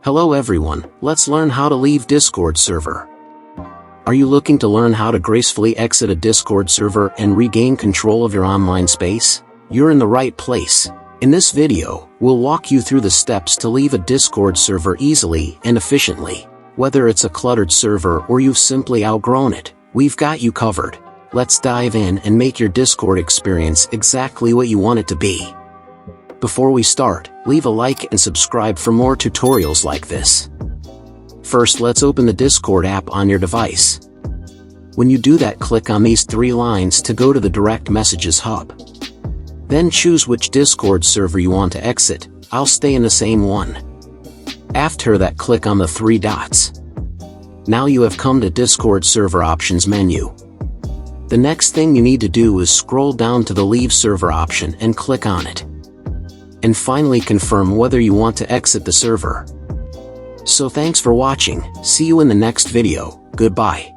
Hello everyone, let's learn how to leave Discord server. Are you looking to learn how to gracefully exit a Discord server and regain control of your online space? You're in the right place. In this video, we'll walk you through the steps to leave a Discord server easily and efficiently. Whether it's a cluttered server or you've simply outgrown it, we've got you covered. Let's dive in and make your Discord experience exactly what you want it to be. Before we start, leave a like and subscribe for more tutorials like this. First, let's open the Discord app on your device. When you do that, click on these three lines to go to the Direct Messages hub. Then choose which Discord server you want to exit. I'll stay in the same one. After that, click on the three dots. Now you have come to Discord server options menu. The next thing you need to do is scroll down to the Leave Server option and click on it. And finally confirm whether you want to exit the server. So thanks for watching, see you in the next video, goodbye.